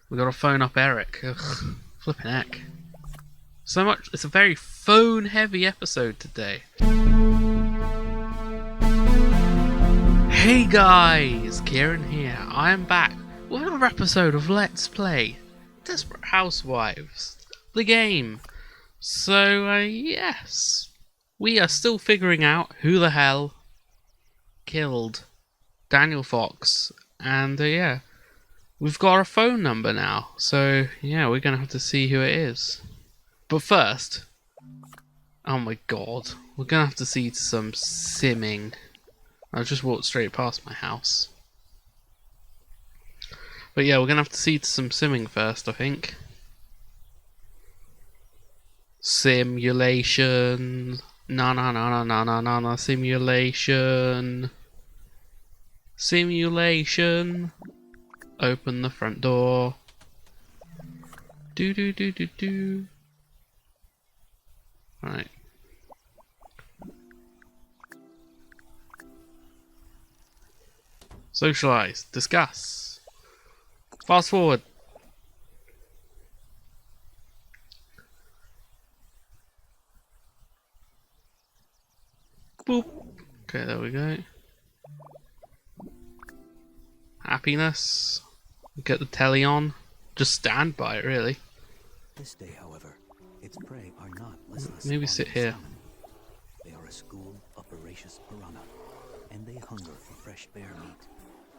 We gotta phone up Erik. Ugh, flipping heck. So much. It's a very phone-heavy episode today. Hey guys, Kieran here. I am back with another episode of Let's Play Desperate Housewives, the game. So, yes, we are still figuring out who the hell killed Daniel Fox, and yeah, we've got a phone number now. So yeah, we're gonna have to see who it is. But first, oh my god, we're gonna have to see some simming. I just walked straight past my house. But yeah, we're gonna have to see some simming first, I think. Simulation. No, simulation. Simulation. Open the front door. Do. Right. Socialize. Discuss. Fast forward. Boop. Okay, there we go. Happiness. Get the telly on. Just stand by it, really. This day, however, its prey are not listless. Maybe sit here. They are a school of voracious piranha, and they hunger for fresh bear meat.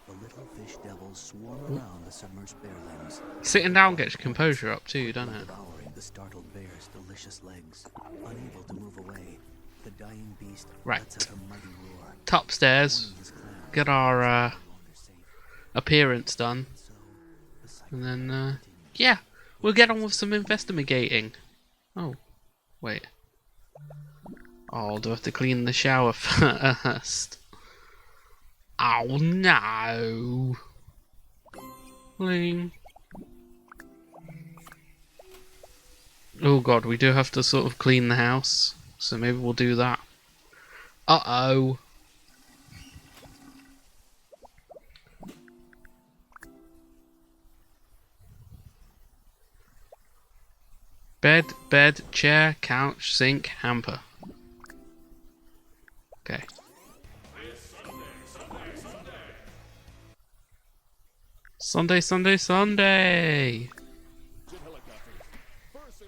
The little fish devils swarm around the submerged bear limbs. Sitting down gets your composure up too, doesn't it? Devouring the startled bear's delicious legs. Unable to move away, the dying beast lets out a mighty roar. Top stairs. Get our appearance done. And then, yeah, we'll get on with some investigating. Oh, wait. Oh, do I have to clean the shower first? Oh no! Clean. Oh god, we do have to sort of clean the house, so maybe we'll do that. Uh-oh! Bed, chair, couch, sink, hamper. Okay. Sunday!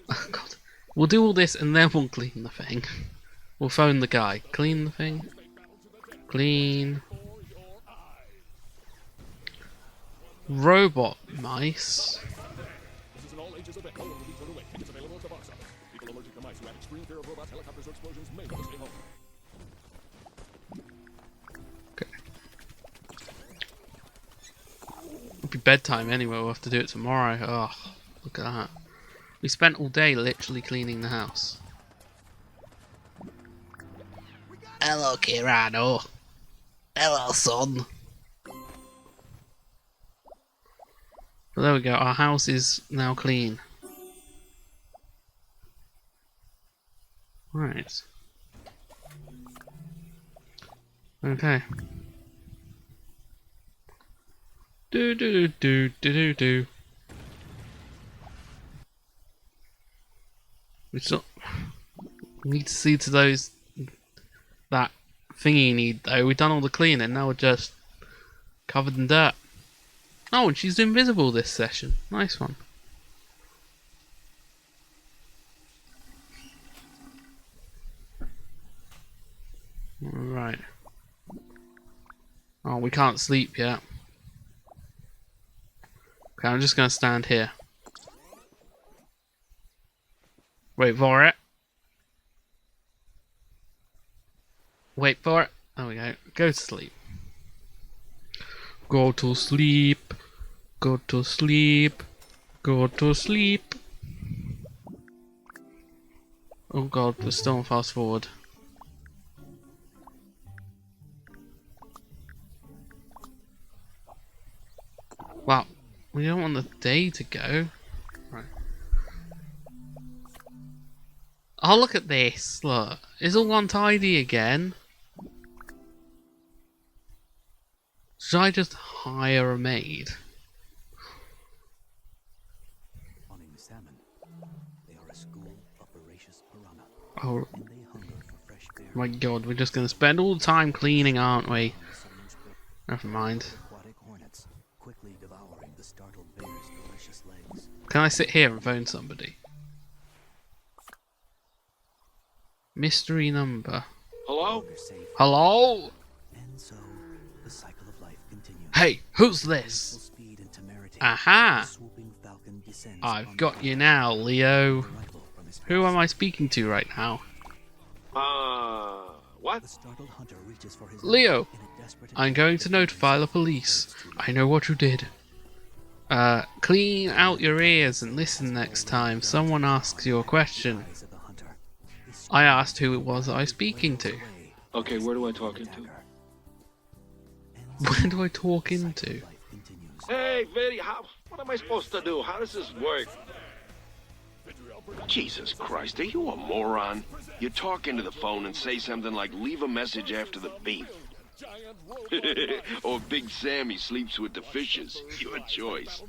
Oh god. We'll do all this and then we'll clean the thing. We'll phone the guy. Clean the thing. Clean. Robot mice. It'll be bedtime anyway, we'll have to do it tomorrow. Oh, look at that. We spent all day literally cleaning the house. Hello, Kirano. Hello, son. But there we go, our house is now clean. Right. Okay. Do. We still need to see to those that thingy you need though. We've done all the cleaning, now we're just covered in dirt. Oh, and she's invisible this session. Nice one. Right. Oh, we can't sleep yet. Okay, I'm just gonna stand here. Wait for it. Wait for it. There we go. Go to sleep. Go to sleep. Go to sleep. Go to sleep. Oh god, we're still on fast forward. Wow, we don't want the day to go. Right. Oh, look at this. Look, it's all untidy again. Should I just hire a maid? salmon. They are a school of voracious piranha, Oh and they hunger for fresh bear my meat. god, we're just gonna spend all the time cleaning, aren't we? The submerged bear Never mind. aquatic hornets, quickly devouring the startled bear's delicious legs. Can I sit here and phone somebody? Mystery number. Hello? They're safe, Hello? and so the cycle of life continues. Hey, who's Full this? speed and temerity. Aha! The swooping falcon descends I've upon got the you prey, now, Leo. a rifle from his Who breast. am I speaking to right now? What? The startled hunter reaches for his Leo, knife in a desperate I'm attempt going to to free notify the himself, police. but it's too I late. know what you did. Clean out your ears and listen next time someone asks you a question. Eyes of the hunter. His I asked who it was I was speaking to. away. Okay, where do I talk into? And Where do I talk the cycle into? of life continues. Hey, Vinny, what am I supposed to do? How does this work? Jesus Christ, are you a moron? You talk into the phone and say something like, leave a message after the beep. Or Big Sammy sleeps with the fishes. Your choice.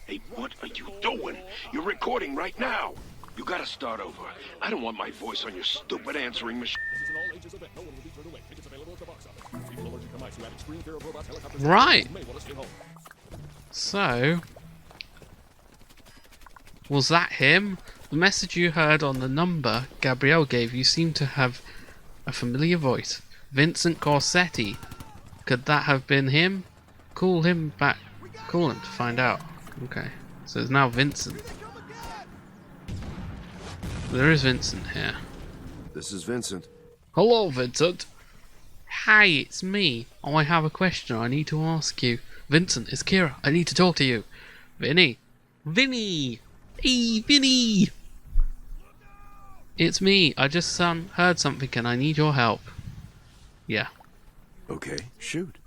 Hey, what are you doing? You're recording right now. You gotta start over. I don't want my voice on your stupid answering machine. Right. So, was that him? The message you heard on the number Gabrielle gave you seemed to have a familiar voice. Vincent Corsetti. Could that have been him? Call him back. Call him to find out. Okay. So it's now Vincent. There is Vincent here. This is Vincent. Hello, Vincent. Hi, it's me. I have a question I need to ask you. Vincent, it's Kira. I need to talk to you. Vinny. Vinny! Hey, Vinny! It's me. I just heard something and I need your help. Yeah. Okay, shoot.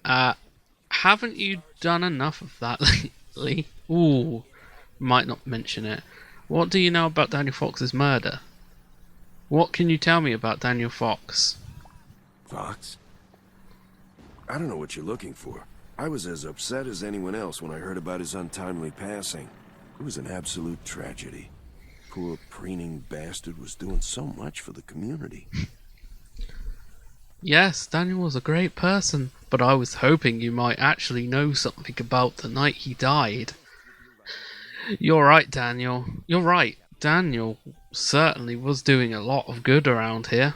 Haven't you done enough of that lately? Ooh. Might not mention it. What do you know about Daniel Fox's murder? What can you tell me about Daniel Fox? Fox? I don't know what you're looking for. I was as upset as anyone else when I heard about his untimely passing. It was an absolute tragedy. Poor preening bastard was doing so much for the community. Yes, Daniel was a great person, but I was hoping you might actually know something about the night he died. You're right, Daniel. You're right. Daniel certainly was doing a lot of good around here.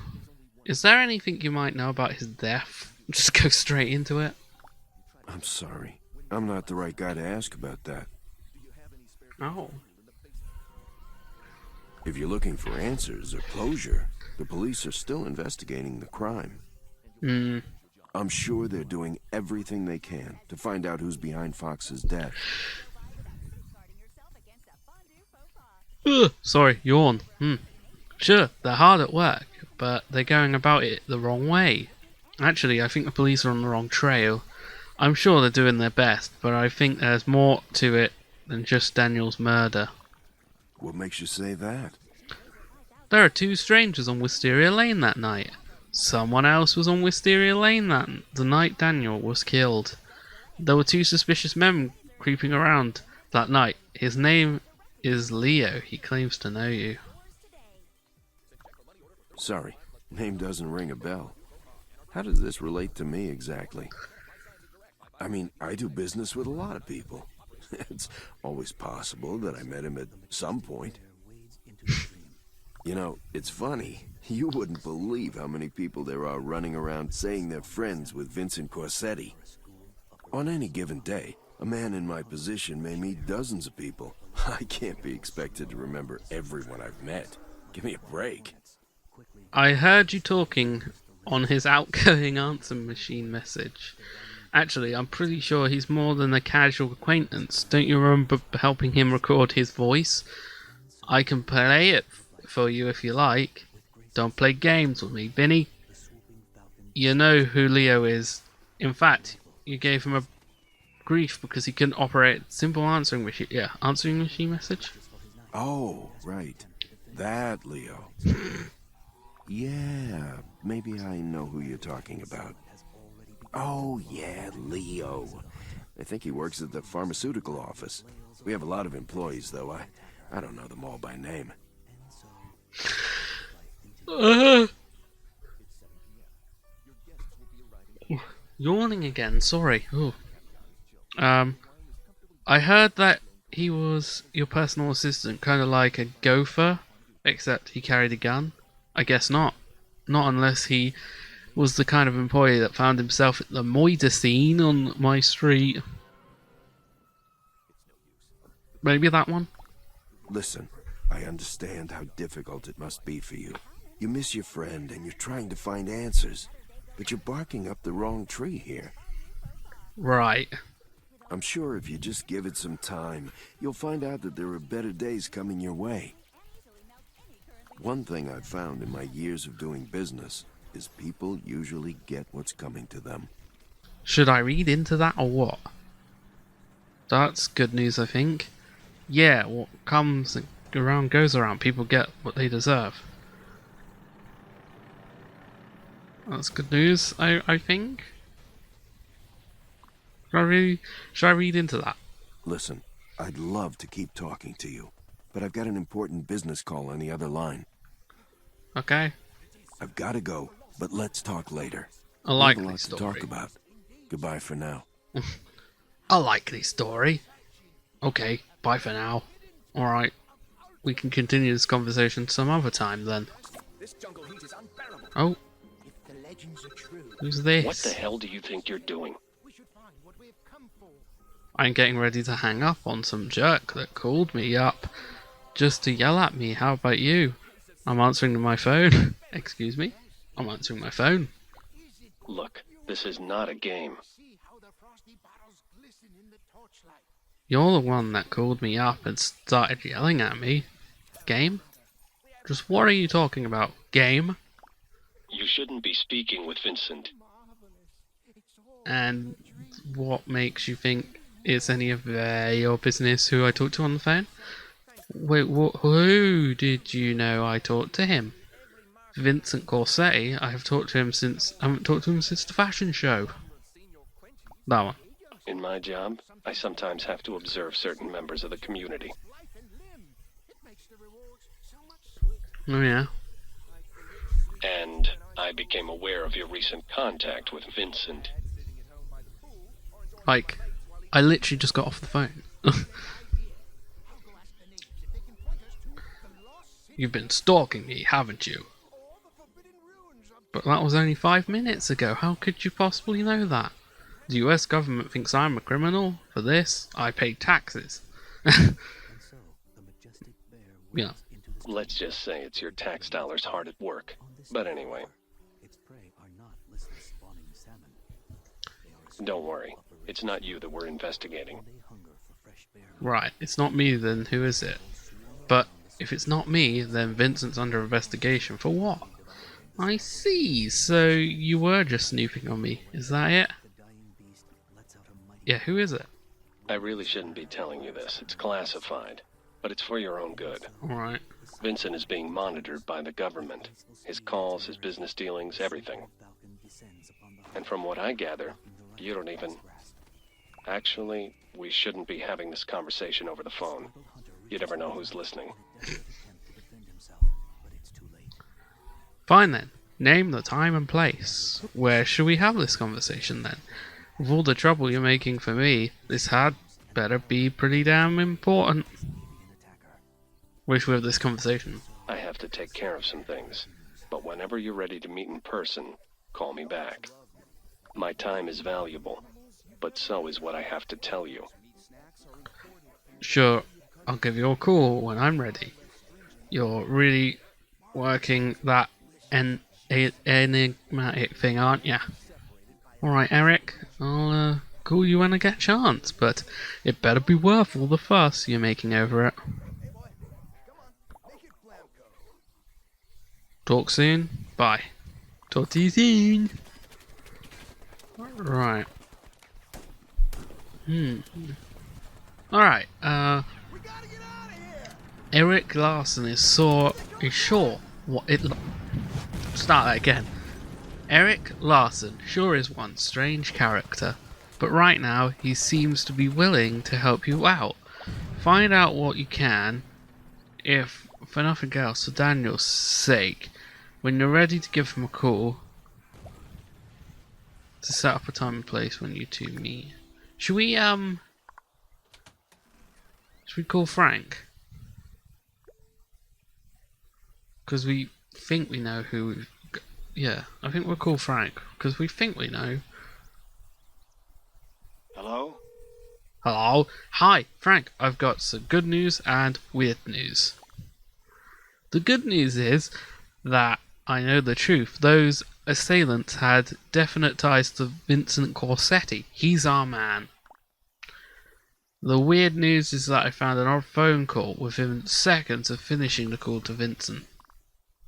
Is there anything you might know about his death? Just go straight into it. I'm sorry. I'm not the right guy to ask about that. Oh. If you're looking for answers or closure, the police are still investigating the crime. I'm sure they're doing everything they can to find out who's behind Fox's death. Ugh, sorry, yawn. Sure, they're hard at work, but they're going about it the wrong way. Actually, I think the police are on the wrong trail. I'm sure they're doing their best, but I think there's more to it than just Daniel's murder. What makes you say that? There are two strangers on Wisteria Lane that night. Someone else was on Wisteria Lane the night Daniel was killed. There were two suspicious men creeping around that night. His name is Leo. He claims to know you. Sorry, name doesn't ring a bell. How does this relate to me exactly? I mean, I do business with a lot of people. It's always possible that I met him at some point. You know, it's funny. You wouldn't believe how many people there are running around saying they're friends with Vincent Corsetti. On any given day, a man in my position may meet dozens of people. I can't be expected to remember everyone I've met. Give me a break. I heard you talking on his outgoing answer machine message. Actually, I'm pretty sure he's more than a casual acquaintance. Don't you remember helping him record his voice? I can play it for you if you like. Don't play games with me, Vinny. You know who Leo is. In fact, you gave him a grief because he couldn't operate simple answering machine. Yeah, answering machine message. Oh, right. That Leo. Yeah, maybe I know who you're talking about. Oh, yeah, Leo. I think he works at the pharmaceutical office. We have a lot of employees, though. I don't know them all by name. Yawning again, sorry. Ooh. I heard that he was your personal assistant, kind of like a gopher, except he carried a gun. I guess not. Not unless he was the kind of employee that found himself at the moida scene on my street. Maybe that one? Listen, I understand how difficult it must be for you. You miss your friend and you're trying to find answers, but you're barking up the wrong tree here. Right. I'm sure if you just give it some time, you'll find out that there are better days coming your way. One thing I've found in my years of doing business is people usually get what's coming to them. Should I read into that or what? That's good news, I think. Yeah, what comes around goes around. People get what they deserve. That's good news, I think. Should I read into that? Listen, I'd love to keep talking to you, but I've got an important business call on the other line. Okay. I've got to go, but let's talk later. A We have a likely lot to story. talk about. Goodbye for now. A likely story. Okay, bye for now. Alright. We can continue this conversation some other time then. Oh. Who's this? What the hell do you think you're doing? I'm getting ready to hang up on some jerk that called me up just to yell at me. How about you? I'm answering my phone. Excuse me? I'm answering my phone. Look, this is not a game. You're the one that called me up and started yelling at me. Game? Just what are you talking about? Game? You shouldn't be speaking with Vincent. And what makes you think it's any of your business who I talked to on the phone? Wait, who did you know I talked to him? Vincent Corsetti. I haven't talked to him since the fashion show. That one. In my job, I sometimes have to observe certain members of the community. Oh yeah. And I became aware of your recent contact with Vincent. Like, I literally just got off the phone. You've been stalking me, haven't you? But that was only 5 minutes ago. How could you possibly know that? The US government thinks I'm a criminal? For this, I pay taxes. Yeah. Let's just say it's your tax dollars hard at work. But anyway. Don't worry. It's not you that we're investigating. Right, it's not me then, who is it? But if it's not me, then Vincent's under investigation for what? I see, so you were just snooping on me, is that it? Yeah, who is it? I really shouldn't be telling you this. It's classified. But it's for your own good. Alright. Vincent is being monitored by the government. His calls, his business dealings, everything. And from what I gather, you don't even... Actually, we shouldn't be having this conversation over the phone. You never know who's listening. Fine then. Name the time and place. Where should we have this conversation then? With all the trouble you're making for me, this had better be pretty damn important. Where should we have this conversation? I have to take care of some things. But whenever you're ready to meet in person, call me back. My time is valuable, but so is what I have to tell you. Sure, I'll give you a call when I'm ready. You're really working that enigmatic thing, aren't ya? Alright, Erik, I'll call you when I get a chance, but it better be worth all the fuss you're making over it. Talk soon. Bye. Talk to you soon. Right. Alright, Erik Larson is sure what it... Start that again. Erik Larson sure is one strange character. but right now he seems to be willing to help you out. Find out what you can, if for nothing else, for Daniel's sake, when you're ready to give him a call, to set up a time and place when you two meet. Should we call Frank? Because we think we know who we've... Yeah, I think we'll call Frank, because we think we know. Hello? Hello? Hi, Frank. I've got some good news and weird news. The good news is that I know the truth. Those assailants had definite ties to Vincent Corsetti. He's our man. The weird news is that I found an odd phone call within seconds of finishing the call to Vincent.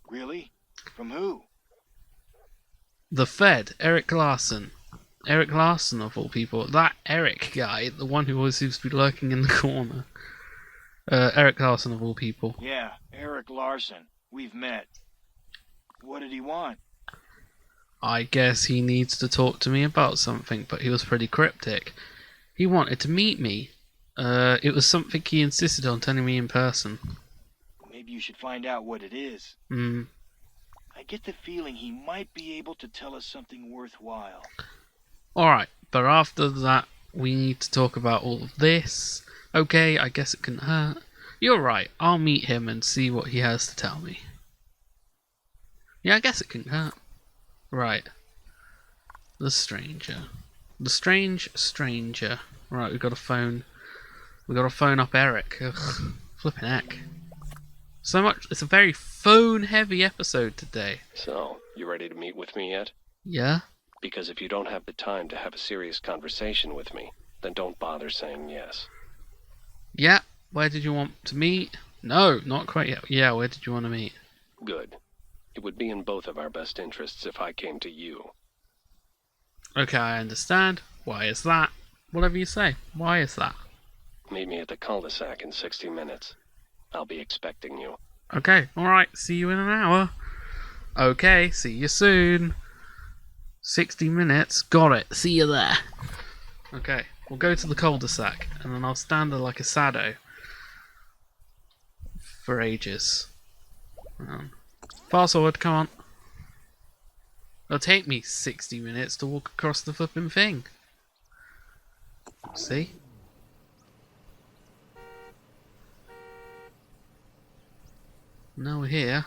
Really? From who? The Fed, Erik Larson. Erik Larson, of all people. That Erik guy, the one who always seems to be lurking in the corner. Erik Larson, of all people. Yeah, Erik Larson. We've met. What did he want? I guess he needs to talk to me about something, but he was pretty cryptic. He wanted to meet me. It was something he insisted on telling me in person. Maybe you should find out what it is. I get the feeling he might be able to tell us something worthwhile. Alright, but after that, we need to talk about all of this. Okay, I guess it can hurt. You're right, I'll meet him and see what he has to tell me. Yeah, I guess it can hurt. Right. The stranger. The strange stranger. Right, we got a phone. We got to phone up Erik. Ugh, flipping heck. So much. It's a very phone-heavy episode today. So, you ready to meet with me yet? Yeah? Because if you don't have the time to have a serious conversation with me, then don't bother saying yes. Yeah. Where did you want to meet? No, not quite yet. Yeah, where did you want to meet? Good. It would be in both of our best interests if I came to you. Okay, I understand. Why is that? Whatever you say. Why is that? Meet me at the cul-de-sac in 60 minutes. I'll be expecting you. Okay, alright. See you in an hour. Okay, see you soon. 60 minutes. Got it. See you there. Okay, we'll go to the cul-de-sac, and then I'll stand there like a sado. For ages. Fast forward, come on. It'll take me 60 minutes to walk across the flipping thing. See? Now we're here.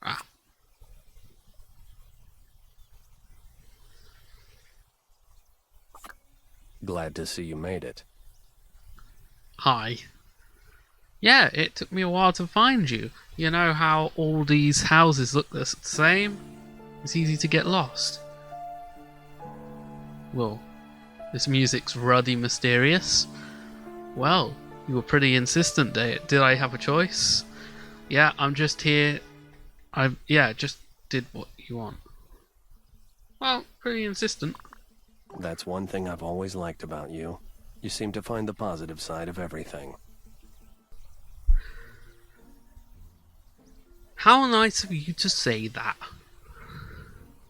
Ah. Glad to see you made it. Hi. Yeah, it took me a while to find you. You know how all these houses look the same? It's easy to get lost. Well, this music's ruddy mysterious. Well, you were pretty insistent, did I have a choice? Yeah, I'm just here. Just did what you want. Well, pretty insistent. That's one thing I've always liked about you. You seem to find the positive side of everything. How nice of you to say that.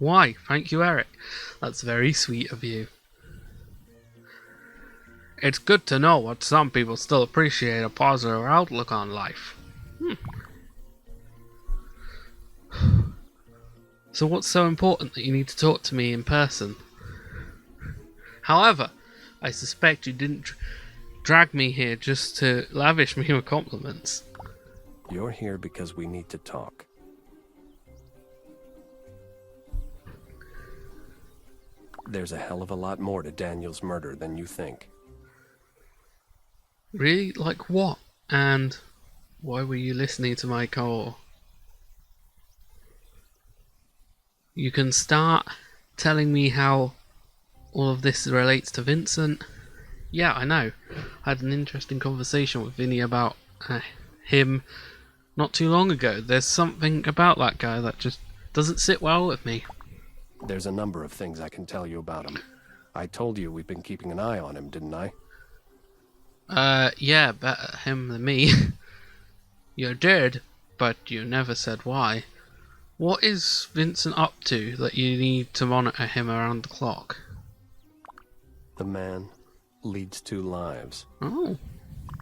Why, thank you, Erik. That's very sweet of you. It's good to know that some people still appreciate a positive outlook on life. So what's so important that you need to talk to me in person? However, I suspect you didn't drag me here just to lavish me with compliments. You're here because we need to talk. There's a hell of a lot more to Daniel's murder than you think. Really? Like what? And why were you listening to my call? You can start telling me how all of this relates to Vincent. Yeah, I know. I had an interesting conversation with Vinny about him not too long ago. There's something about that guy that just doesn't sit well with me. There's a number of things I can tell you about him. I told you we've been keeping an eye on him, didn't I? Yeah, better him than me. You did, but you never said why. What is Vincent up to that you need to monitor him around the clock? The man leads two lives. Oh.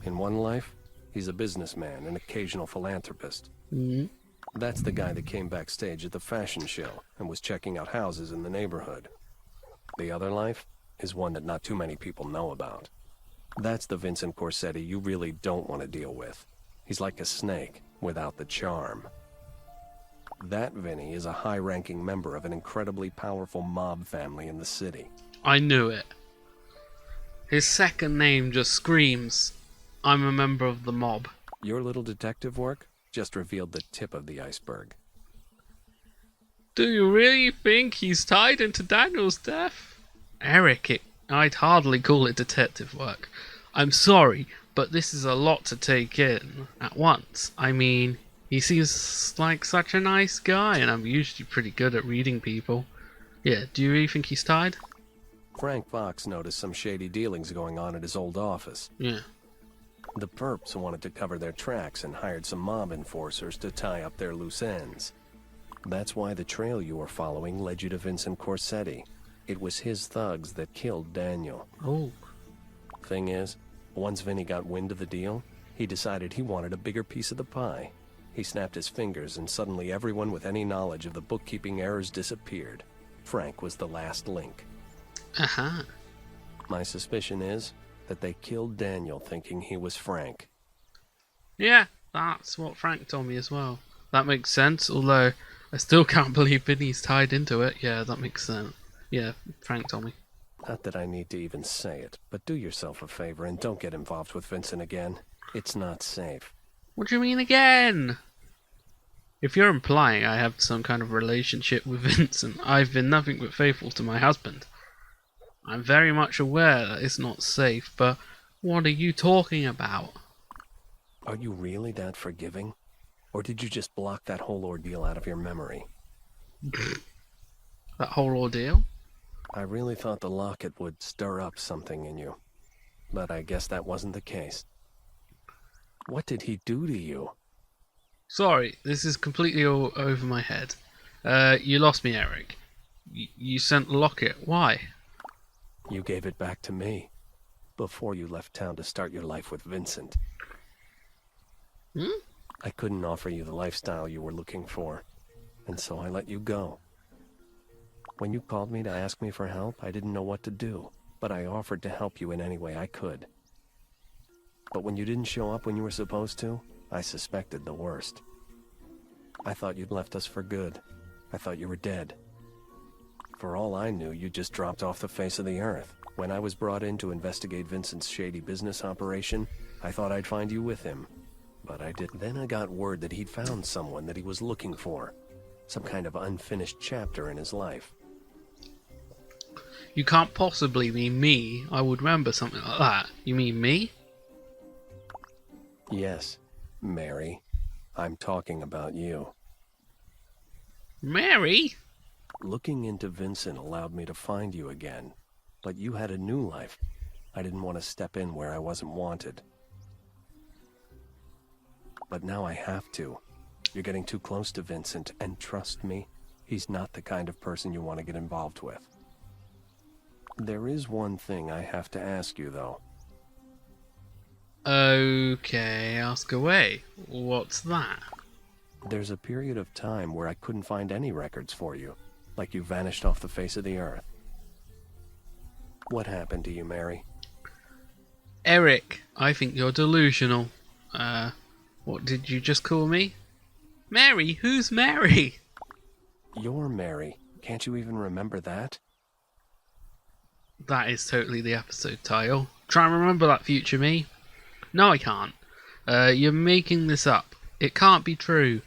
In one life, he's a businessman, an occasional philanthropist. Mm. That's the guy that came backstage at the fashion show and was checking out houses in the neighborhood. The other life is one that not too many people know about. That's the Vincent Corsetti you really don't want to deal with. He's like a snake without the charm. That Vinny is a high-ranking member of an incredibly powerful mob family in the city. I knew it. His second name just screams, I'm a member of the mob. Your little detective work just revealed the tip of the iceberg. Do you really think he's tied into Daniel's death? Erik, I'd hardly call it detective work. I'm sorry, but this is a lot to take in at once. I mean, he seems like such a nice guy, and I'm usually pretty good at reading people. Yeah, do you really think he's tied? Frank Fox noticed some shady dealings going on at his old office. Yeah. The perps wanted to cover their tracks and hired some mob enforcers to tie up their loose ends. That's why the trail you were following led you to Vincent Corsetti. It was his thugs that killed Daniel. Oh. Thing is, once Vinny got wind of the deal, he decided he wanted a bigger piece of the pie. He snapped his fingers and suddenly everyone with any knowledge of the bookkeeping errors disappeared. Frank was the last link. Uh-huh. My suspicion is that they killed Daniel thinking he was Frank. Yeah, that's what Frank told me as well. That makes sense, although I still can't believe Vinny's tied into it. Yeah, that makes sense. Yeah, Frank told me. Not that I need to even say it, but do yourself a favor and don't get involved with Vincent again. It's not safe. What do you mean again? If you're implying I have some kind of relationship with Vincent, I've been nothing but faithful to my husband. I'm very much aware that it's not safe, but what are you talking about? Are you really that forgiving? Or did you just block that whole ordeal out of your memory? That whole ordeal? I really thought the locket would stir up something in you. But I guess that wasn't the case. What did he do to you? Sorry, this is completely all over my head. You lost me, Erik. You sent the locket. Why? You gave it back to me. Before you left town to start your life with Vincent. Hmm? I couldn't offer you the lifestyle you were looking for. And so I let you go. When you called me to ask me for help, I didn't know what to do. But I offered to help you in any way I could. But when you didn't show up when you were supposed to, I suspected the worst. I thought you'd left us for good. I thought you were dead. For all I knew, you just dropped off the face of the earth. When I was brought in to investigate Vincent's shady business operation, I thought I'd find you with him. But I didn't. Then I got word that he'd found someone that he was looking for. Some kind of unfinished chapter in his life. You can't possibly mean me. I would remember something like that. You mean me? Yes, Mary. I'm talking about you. Mary? Looking into Vincent allowed me to find you again. But you had a new life. I didn't want to step in where I wasn't wanted. But now I have to. You're getting too close to Vincent, and trust me, he's not the kind of person you want to get involved with. There is one thing I have to ask you, though. Okay, ask away. What's that? There's a period of time where I couldn't find any records for you, like you vanished off the face of the earth. What happened to you, Mary? Erik, I think you're delusional. What did you just call me? Mary? Who's Mary? You're Mary. Can't you even remember that? That is totally the episode title. Try and remember that, future me. No, I can't. You're making this up. It can't be true.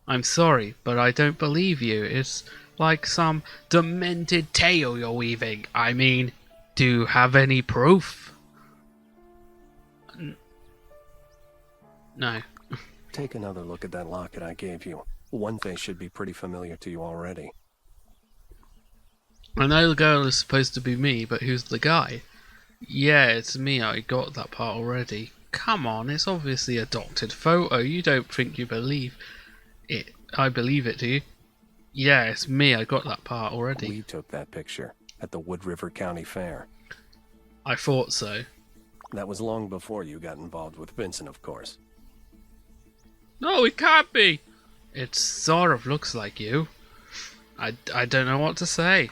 I'm sorry, but I don't believe you. It's like some demented tale you're weaving. I mean, do you have any proof? No. Take another look at that locket I gave you. One face should be pretty familiar to you already. I know the girl is supposed to be me, but who's the guy? Yeah, it's me. I got that part already. Come on, it's obviously a doctored photo. You don't think you believe it? I believe it, do you? Yeah, it's me. I got that part already. We took that picture at the Wood River County Fair. I thought so. That was long before you got involved with Vincent, of course. No, it can't be. It sort of looks like you. I don't know what to say.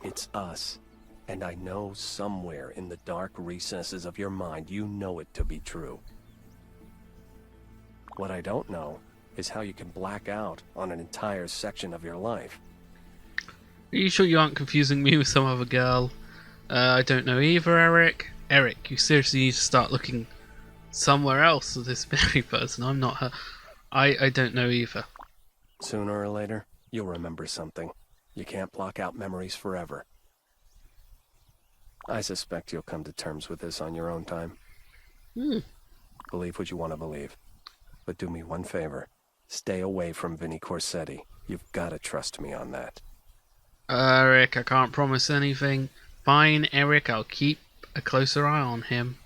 It's us. And I know somewhere in the dark recesses of your mind you know it to be true. What I don't know is how you can black out on an entire section of your life. Are you sure you aren't confusing me with some other girl? I don't know either, Erik. Erik, you seriously need to start looking somewhere else with this very person. I'm not her. I don't know either. Sooner or later, you'll remember something. You can't block out memories forever. I suspect you'll come to terms with this on your own time. Believe what you want to believe. But do me one favor. Stay away from Vinnie Corsetti. You've got to trust me on that. Erik, I can't promise anything. Fine, Erik, I'll keep a closer eye on him.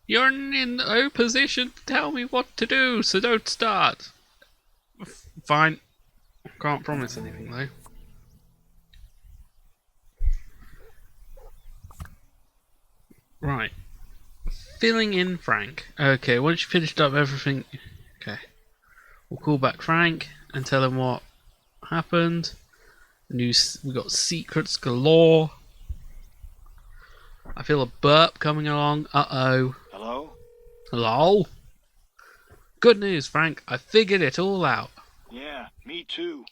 You're in no position to tell me what to do, so don't start. Fine. Can't promise anything, though. Right. Filling in Frank. Okay, once you finished up everything... Okay. We'll call back Frank and tell him what happened. We got secrets galore. I feel a burp coming along. Uh-oh. Hello? Hello? Good news, Frank. I figured it all out. Yeah, me too.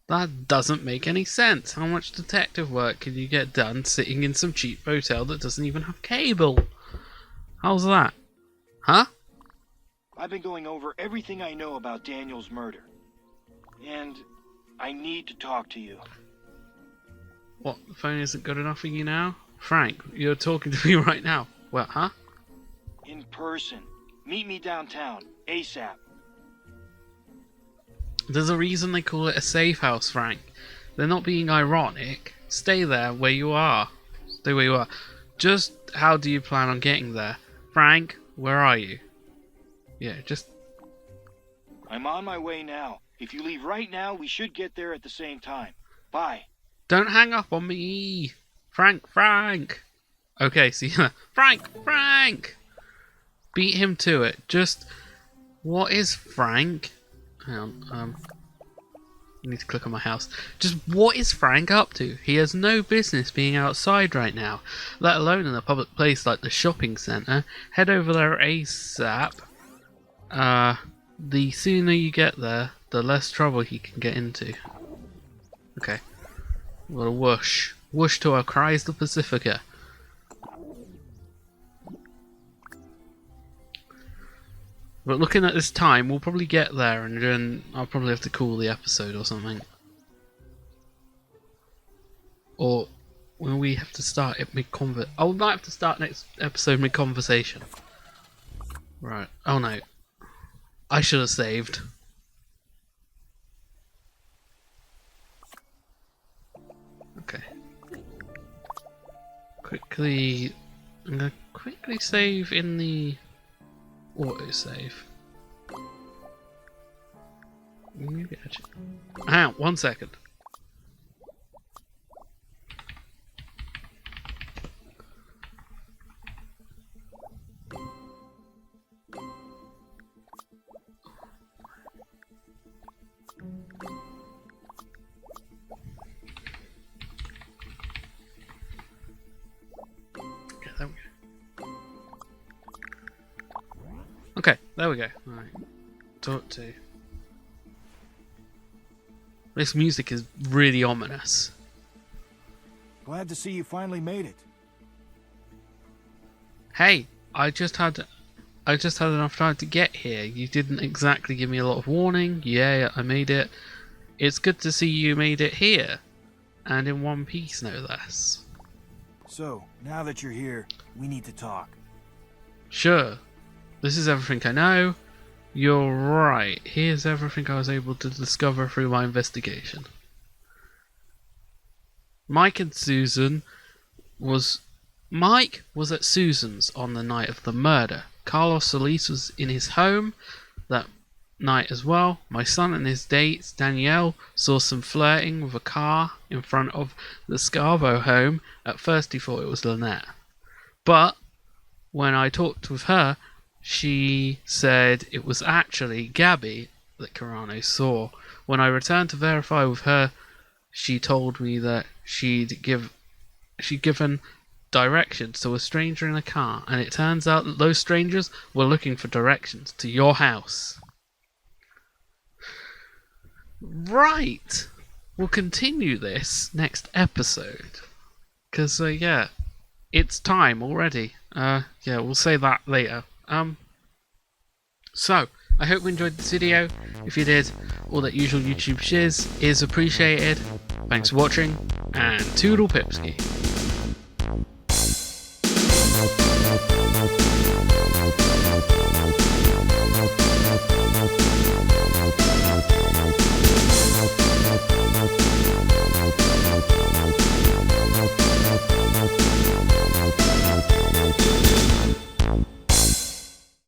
That doesn't make any sense. How much detective work can you get done sitting in some cheap hotel that doesn't even have cable? How's that? Huh? I've been going over everything I know about Daniel's murder. And I need to talk to you. What, the phone isn't good enough for you now? Frank, you're talking to me right now. What, huh? In person. Meet me downtown, ASAP. There's a reason they call it a safe house, Frank. They're not being ironic. Stay there where you are. Stay where you are. Just how do you plan on getting there? Frank, where are you? Yeah, just... I'm on my way now. If you leave right now, we should get there at the same time. Bye. Don't hang up on me! Frank! Okay, see ya. Frank! Beat him to it. Just... What is Frank? Hang on, I need to click on my house. Just what is Frank up to? He has no business being outside right now, let alone in a public place like the shopping centre. Head over there ASAP. The sooner you get there, the less trouble he can get into. Okay. What a whoosh. Whoosh to our cries the Pacifica. But looking at this time, we'll probably get there and then I'll probably have to call the episode or something. Or will we have to start it mid-conversation? Oh, we might have to start next episode mid-conversation. Right. Oh no. I should have saved. Okay. I'm gonna quickly save in the autosave. Maybe actually. Hang on, 1 second. Okay, there we go. Alright. Talk to. This music is really ominous. Glad to see you finally made it. Hey, I just had enough time to get here. You didn't exactly give me a lot of warning. Yeah, I made it. It's good to see you made it here. And in one piece, no less. So, now that you're here, we need to talk. Sure. This is everything I know. You're right. Here's everything I was able to discover through my investigation. Mike was at Susan's on the night of the murder. Carlos Solis was in his home. That night as well. My son and his date, Danielle, saw some flirting with a car in front of the Scavo home. At first he thought it was Lynette. But when I talked with her, she said it was actually Gaby that Carano saw. When I returned to verify with her, she told me that she'd given directions to a stranger in a car, and it turns out that those strangers were looking for directions to your house. Right, we'll continue this next episode, because yeah, it's time already. Yeah, we'll say that later. So I hope you enjoyed this video. If you did, all that usual YouTube shiz is appreciated. Thanks for watching, and toodle pipski.